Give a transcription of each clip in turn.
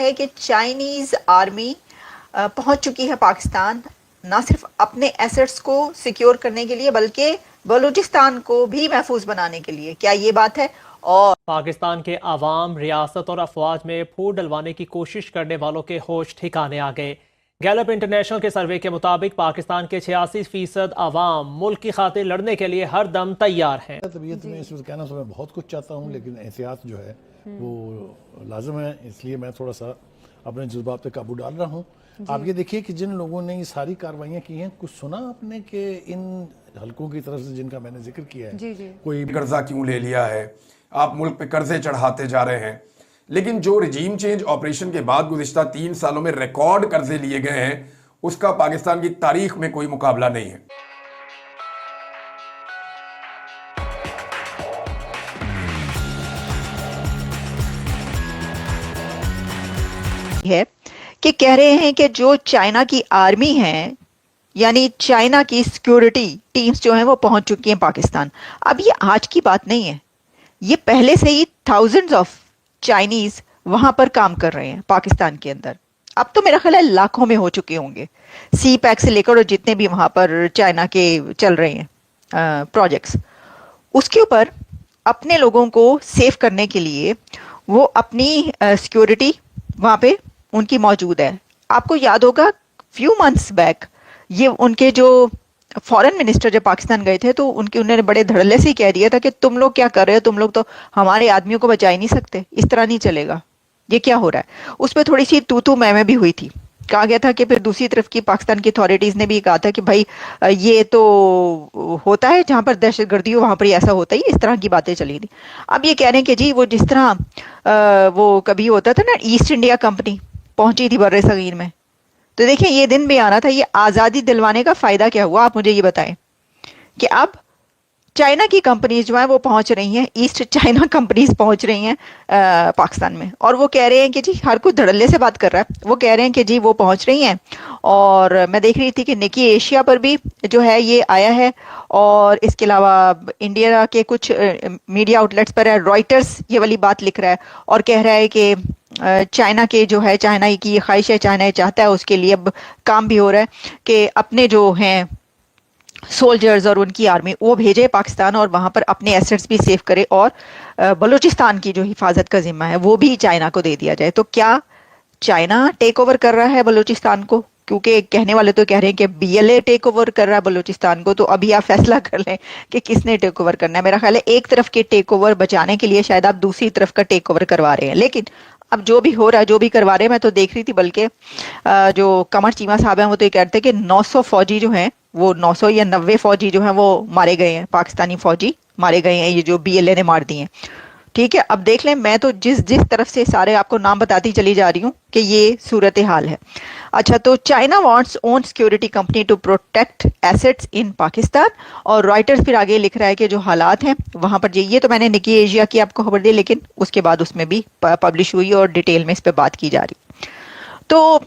ہے کہ Chinese army پہنچ چکی ہے پاکستان، نہ صرف اپنے ایسٹس کو سیکیور کرنے کے لیے بلکہ بلوچستان کو بھی محفوظ بنانے کے لیے. کیا یہ بات ہے؟ اور پاکستان کے عوام، ریاست اور افواج میں پھوٹ ڈلوانے کی کوشش کرنے والوں کے ہوش ٹھکانے آ گئے. گیلپ انٹرنیشنل کے سروے کے مطابق پاکستان کے 86% عوام ملک کی خاطر لڑنے کے لیے ہر دم تیار ہیں. طبیعت میں اس وقت کہنا میں بہت کچھ چاہتا ہوں، لیکن احتیاط جو ہے وہ لازم ہے، اس لیے میں تھوڑا سا اپنے جذبات پہ قابو ڈال رہا ہوں. آپ یہ دیکھیے کہ جن لوگوں نے یہ ساری کاروائیاں کی ہیں، کچھ سنا آپ نے کہ ان حلقوں کی طرف سے جن کا میں نے ذکر کیا ہے کوئی قرضہ کیوں لے لیا ہے، آپ ملک پہ قرضے چڑھاتے جا رہے ہیں. لیکن جو رجیم چینج آپریشن کے بعد گزشتہ 3 سالوں میں ریکارڈ قرضے لیے گئے ہیں، اس کا پاکستان کی تاریخ میں کوئی مقابلہ نہیں ہے. ہے کہ کہہ رہے ہیں کہ جو چائنا کی آرمی ہے، یعنی چائنا کی سیکیورٹی ٹیمز جو ہیں وہ پہنچ چکی ہیں پاکستان. اب یہ آج کی بات نہیں ہے، یہ پہلے سے ہی تھاؤزنڈز آف چائنیز وہاں پر کام کر رہے ہیں پاکستان کے اندر. اب تو میرا خیال ہے لاکھوں میں ہو چکے ہوں گے، سی پیک سے لے کر اور جتنے بھی وہاں پر چائنا کے چل رہے ہیں پروجیکٹس. اس کے اوپر اپنے لوگوں کو سیف کرنے کے لیے وہ اپنی سیکیورٹی وہاں پہ ان کی موجود ہے. آپ کو یاد ہوگا فیو منتھس بیک یہ ان کے جو فورن منسٹر جب پاکستان گئے تھے تو انہوں نے بڑے دھڑلے سے ہی کہہ دیا تھا کہ تم لوگ کیا کر رہے ہو، تم لوگ تو ہمارے آدمیوں کو بچا ہی نہیں سکتے، اس طرح نہیں چلے گا، یہ کیا ہو رہا ہے. اس پہ تھوڑی سی تو میں بھی ہوئی تھی. کہا گیا تھا کہ پھر دوسری طرف کی پاکستان کی اتھارٹیز نے بھی کہا تھا کہ بھائی یہ تو ہوتا ہے جہاں پر دہشت گردی ہو وہاں پر ایسا ہوتا ہی، اس طرح کی باتیں چلی تھی. اب یہ کہہ رہے ہیں کہ جی وہ جس طرح وہ کبھی ہوتا تھا نا، ایسٹ انڈیا کمپنی پہنچی تھی بر صغیر میں، تو دیکھیں یہ دن بھی آنا تھا. یہ آزادی دلوانے کا فائدہ کیا ہوا، آپ مجھے یہ بتائیں کہ اب چائنا کی کمپنیز جو ہیں وہ پہنچ رہی ہیں، ایسٹ چائنا کمپنیز پہنچ رہی ہیں پاکستان میں، اور وہ کہہ رہے ہیں کہ جی ہر کوئی دھڑلے سے بات کر رہا ہے. وہ کہہ رہے ہیں کہ جی وہ پہنچ رہی ہیں، اور میں دیکھ رہی تھی کہ نکی ایشیا پر بھی جو ہے یہ آیا ہے، اور اس کے علاوہ انڈیا کے کچھ میڈیا آؤٹ لیٹس پر ہے، رائٹرز یہ والی بات لکھ رہا ہے اور کہہ رہا ہے کہ چائنا کے جو ہے، چائنا کی خواہش ہے، چائنا یہ چاہتا ہے، اس کے لیے اب کام بھی ہو رہا ہے کہ اپنے جو ہیں سولجرز اور ان کی آرمی وہ بھیجے پاکستان اور وہاں پر اپنے ایسٹس بھی سیف کرے، اور بلوچستان کی جو حفاظت کا ذمہ ہے وہ بھی چائنا کو دے دیا جائے. تو کیا چائنا ٹیک اوور کر رہا ہے بلوچستان کو؟ کیونکہ کہنے والے تو کہہ رہے ہیں کہ B L A take over کر رہا ہے بلوچستان کو. تو ابھی آپ فیصلہ کر لیں کہ کس نے ٹیک اوور کرنا ہے. میرا خیال ہے ایک طرف کے ٹیک اوور بچانے کے لیے شاید آپ دوسری طرف کا ٹیک اوور کروا رہے ہیں. لیکن اب جو بھی ہو رہا ہے، جو بھی کروا رہے ہیں، میں تو دیکھ رہی تھی بلکہ جو قمر چیمہ صاحب ہیں وہ تو یہ کہتے ہیں کہ 900 فوجی جو ہیں، وہ 900 یا 90 فوجی جو ہیں وہ مارے گئے ہیں، پاکستانی فوجی مارے گئے ہیں، یہ جو بی ایل اے نے مار دی ہیں. ٹھیک ہے، اب دیکھ لیں، میں تو جس طرف سے سارے آپ کو نام بتاتی چلی جا رہی ہوں کہ یہ صورتحال ہے. اچھا، تو China wants own security company to protect assets in Pakistan, اور رائٹرز پھر آگے لکھ رہا ہے کہ جو حالات ہیں وہاں پر، یہ تو میں نے نکی ایشیا کی آپ کو خبر دی، لیکن اس کے بعد اس میں بھی پبلش ہوئی اور ڈیٹیل میں اس پہ بات کی جا رہی. تو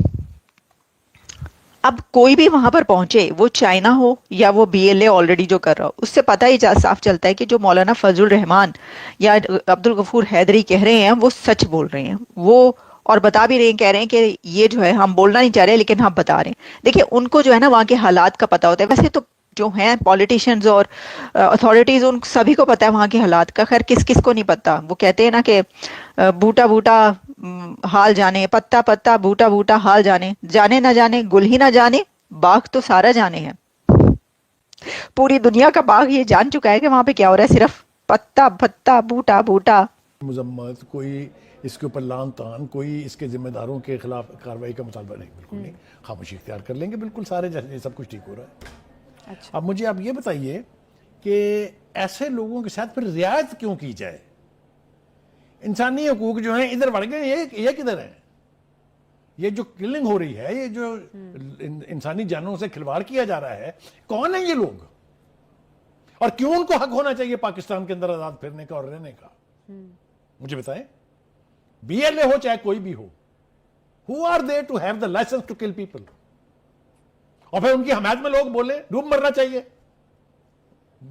اب کوئی بھی وہاں پر پہنچے، وہ چائنا ہو یا وہ بی ایل اے آلریڈی جو کر رہا ہو، اس سے پتہ ہی صاف چلتا ہے کہ جو مولانا فضل الرحمان یا عبدالغفور حیدری کہہ رہے ہیں وہ سچ بول رہے ہیں. وہ اور بتا بھی رہے ہیں، کہہ رہے ہیں کہ یہ جو ہے ہم بولنا نہیں چاہ رہے لیکن ہم بتا رہے ہیں. دیکھیں ان کو جو ہے نا وہاں کے حالات کا پتہ ہوتا ہے. ویسے تو جو ہیں پولیٹیشنز اور اتھارٹیز، ان سبھی کو پتہ ہے وہاں کے حالات کا. خیر کس کس کو نہیں پتہ. وہ کہتے ہیں نا کہ بوٹا بوٹا حال جانے، پتا پتا بوٹا بوٹا حال جانے، جانے نہ جانے گل ہی نہ جانے، باغ تو سارا جانے ہے. پوری دنیا کا باغ یہ جان چکا ہے کہ وہاں پہ کیا ہو رہا ہے، صرف پتا پتا بوٹا بوٹا. مذمت، کوئی اس کے اوپر لان تان، کوئی اس کے ذمہ داروں کے خلاف کارروائی کا مطالبہ نہیں، بالکل نہیں. خاموشی اختیار کر لیں گے، بالکل سارے جیسے سب کچھ ٹھیک ہو رہا ہے. اب مجھے آپ یہ بتائیے کہ ایسے لوگوں کے ساتھ پھر رعایت کیوں کی جائے؟ انسانی حقوق جو ہیں ادھر بڑھ گئے، یہ کدھر ہے؟ یہ جو کلنگ ہو رہی ہے، یہ جو انسانی جانوں سے کھلواڑ کیا جا رہا ہے، کون ہیں یہ لوگ؟ اور کیوں ان کو حق ہونا چاہیے پاکستان کے اندر آزاد پھرنے کا اور رہنے کا؟ مجھے بتائیں. بی ایل اے ہو چاہے کوئی بھی ہو، who are they to have the license to kill people؟ اور پھر ان کی حمایت میں لوگ بولے ڈوب مرنا چاہیے.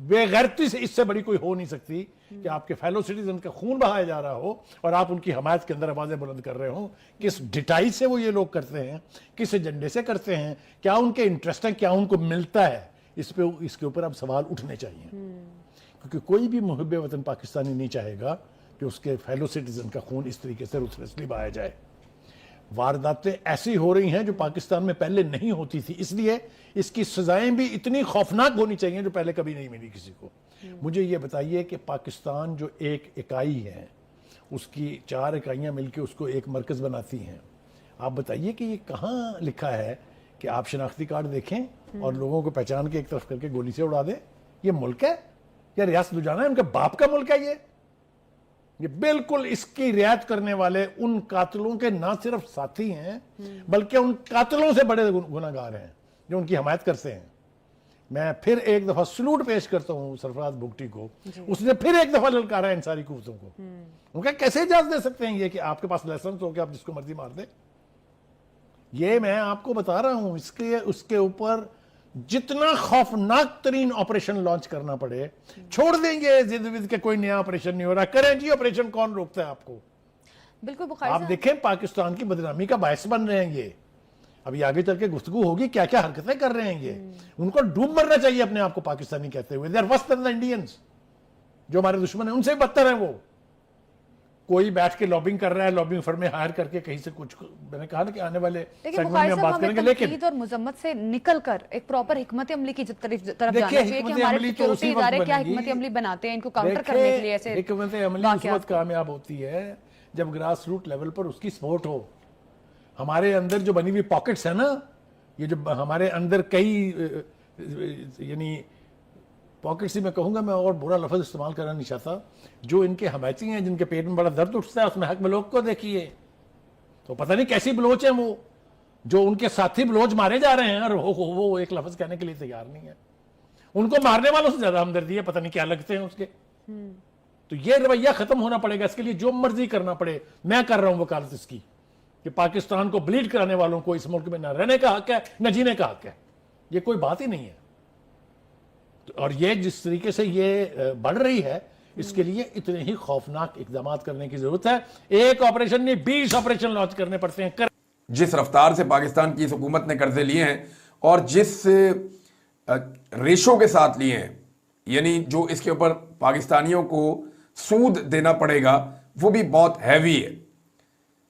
بے غیرتی سے اس سے بڑی کوئی ہو نہیں سکتی کہ آپ کے فیلو سٹیزن کا خون بہایا جا رہا ہو اور آپ ان کی حمایت کے اندر آوازیں بلند کر رہے ہوں. کس ڈٹائی سے وہ یہ لوگ کرتے ہیں, کس ایجنڈے سے کرتے ہیں, کیا ان کے انٹرسٹ ہیں, کیا ان کو ملتا ہے, اس کے اوپر اب سوال اٹھنے چاہیے. کیونکہ کوئی بھی محب وطن پاکستانی نہیں چاہے گا کہ اس کے فیلو سٹیزن کا خون اس طریقے سے رuthlessly بہایا جائے. وارداتیں ایسی ہو رہی ہیں جو پاکستان میں پہلے نہیں ہوتی تھی, اس لیے اس کی سزائیں بھی اتنی خوفناک ہونی چاہیے جو پہلے کبھی نہیں ملی کسی کو. مجھے یہ بتائیے کہ پاکستان جو ایک اکائی ہے, اس کی 4 اکائیاں مل کے اس کو ایک مرکز بناتی ہیں. آپ بتائیے کہ یہ کہاں لکھا ہے کہ آپ شناختی کارڈ دیکھیں اور لوگوں کو پہچان کے ایک طرف کر کے گولی سے اڑا دیں؟ یہ ملک ہے یا ریاست لدھیانہ ہے؟ ان کے باپ کا ملک ہے یہ بالکل اس کی رعایت کرنے والے ان قاتلوں کے نہ صرف ساتھی ہیں بلکہ ان قاتلوں سے بڑے گناہگار ہیں جو ان کی حمایت کرتے ہیں. میں پھر ایک دفعہ سلوٹ پیش کرتا ہوں سرفراز بگٹی کو. اس نے پھر ایک دفعہ للکارا ان ساری قوتوں کو. ان کا کیسے اجازت دے سکتے ہیں یہ کہ آپ کے پاس لائسنس ہو کہ آپ جس کو مرضی مار دیں؟ یہ میں آپ کو بتا رہا ہوں, اس کے اوپر جتنا خوفناک ترین آپریشن لانچ کرنا پڑے, چھوڑ دیں گے زد ود کہ کوئی نیا آپریشن نہیں ہو رہا. کریں جی آپریشن, کون روکتا ہے آپ کو؟ بالکل بخاری آپ صاحب دیکھیں پاکستان کی بدنامی کا باعث بن رہے ہیں یہ. ابھی آگے چل کے گفتگو ہوگی کیا کیا حرکتیں کر رہے ہیں یہ. ان کو ڈوب مرنا چاہیے اپنے آپ کو پاکستانی کہتے ہوئے. They are worse than the Indians. جو ہمارے دشمن ہیں ان سے بدتر ہیں وہ. کوئی بیٹھ کے لابنگ کر رہا ہے, لابنگ فرمیں ہائر کر کے کہیں سے کچھ, میں نے کہا نا کہ آنے والے لیکن سیگمنٹ میں ہم بات کریں گے. لیکن تنقید اور مذمت سے نکل کر ایک پراپر حکمت عملی کی طرف جانا دیکھیں, چاہیے کہ حکمت ہمارے عملی تو سیکیورٹی اسی وقت ادارے کیا بنے گی. حکمت عملی بناتے ہیں ان کو کاؤنٹر کرنے کے لیے ایسے حکمت عملی اس وقت کامیاب ہوتی ہے جب گراس روٹ لیول پر اس کی سپورٹ ہو. ہمارے اندر جو بنی ہوئی پاکٹس ہیں نا, یہ جو ہمارے اندر کئی یعنی پاکٹس ہی میں کہوں گا, میں اور برا لفظ استعمال کرنا نہیں چاہتا, جو ان کے حمایتی ہیں جن کے پیٹ میں بڑا درد اٹھتا ہے, اس میں حق بلوچ کو دیکھیے تو پتہ نہیں کیسی بلوچ ہیں وہ, جو ان کے ساتھی بلوچ مارے جا رہے ہیں اور وہ ایک لفظ کہنے کے لیے تیار نہیں ہے. ان کو مارنے والوں سے زیادہ ہمدردی ہے, پتہ نہیں کیا لگتے ہیں اس کے. تو یہ رویہ ختم ہونا پڑے گا. اس کے لیے جو مرضی کرنا پڑے میں کر رہا ہوں وکالت اس کی کہ پاکستان کو بلیڈ کرانے والوں کو اس ملک میں نہ رہنے کا حق ہے نہ جینے کا حق ہے. یہ کوئی بات ہی نہیں ہے. اور یہ جس طریقے سے یہ بڑھ رہی ہے, اس کے لیے اتنے ہی خوفناک اقدامات کرنے کی ضرورت ہے. ایک آپریشن نہیں 20 آپریشن لانچ کرنے پڑتے ہیں. جس رفتار سے پاکستان کی اس حکومت نے قرضے لیے ہیں اور جس ریشو کے ساتھ لیے ہیں, یعنی جو اس کے اوپر پاکستانیوں کو سود دینا پڑے گا وہ بھی بہت ہیوی ہے.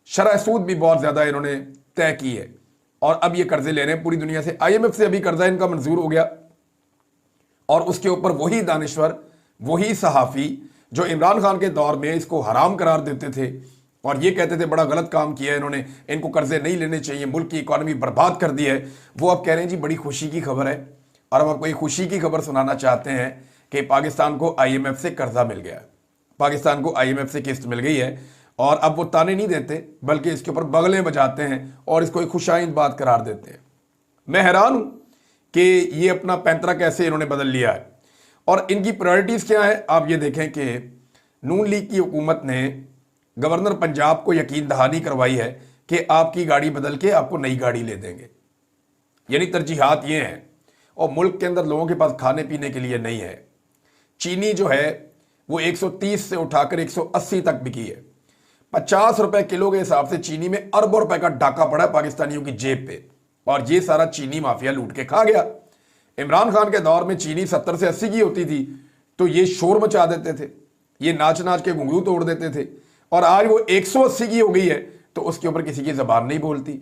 شرح سود بھی بہت زیادہ انہوں نے طے کی ہے اور اب یہ قرضے لے رہے ہیں پوری دنیا سے. IMF سے ابھی قرضہ ان کا منظور ہو گیا اور اس کے اوپر وہی دانشور, وہی صحافی جو عمران خان کے دور میں اس کو حرام قرار دیتے تھے اور یہ کہتے تھے بڑا غلط کام کیا ہے انہوں نے, ان کو قرضے نہیں لینے چاہیے, ملک کی اکانومی برباد کر دی ہے, وہ اب کہہ رہے ہیں جی بڑی خوشی کی خبر ہے. اور اب آپ کو ایک خوشی کی خبر سنانا چاہتے ہیں کہ پاکستان کو IMF سے قرضہ مل گیا ہے, پاکستان کو IMF سے قسط مل گئی ہے. اور اب وہ تانے نہیں دیتے بلکہ اس کے اوپر بغلیں بجاتے ہیں اور اس کو ایک خوشائند بات قرار دیتے ہیں. میں حیران ہوں کہ یہ اپنا پینترا کیسے انہوں نے بدل لیا ہے اور ان کی پرائرٹیز کیا ہے. آپ یہ دیکھیں کہ نون لیگ کی حکومت نے گورنر پنجاب کو یقین دہانی کروائی ہے کہ آپ کی گاڑی بدل کے آپ کو نئی گاڑی لے دیں گے. یعنی ترجیحات یہ ہیں اور ملک کے اندر لوگوں کے پاس کھانے پینے کے لیے نہیں ہے. چینی جو ہے وہ 130 سے اٹھا کر 180 تک بکی ہے. 50 روپے کلو کے حساب سے چینی میں اربوں روپے کا ڈاکہ پڑا ہے پاکستانیوں کی جیب پہ اور یہ سارا چینی مافیا لوٹ کے کھا گیا. عمران خان کے دور میں چینی 70 سے 80 کی ہوتی تھی تو یہ شور مچا دیتے تھے, یہ ناچ ناچ کے گھنگرو توڑ دیتے تھے, اور آج وہ 180 کی ہو گئی ہے تو اس کے اوپر کسی کی زبان نہیں بولتی.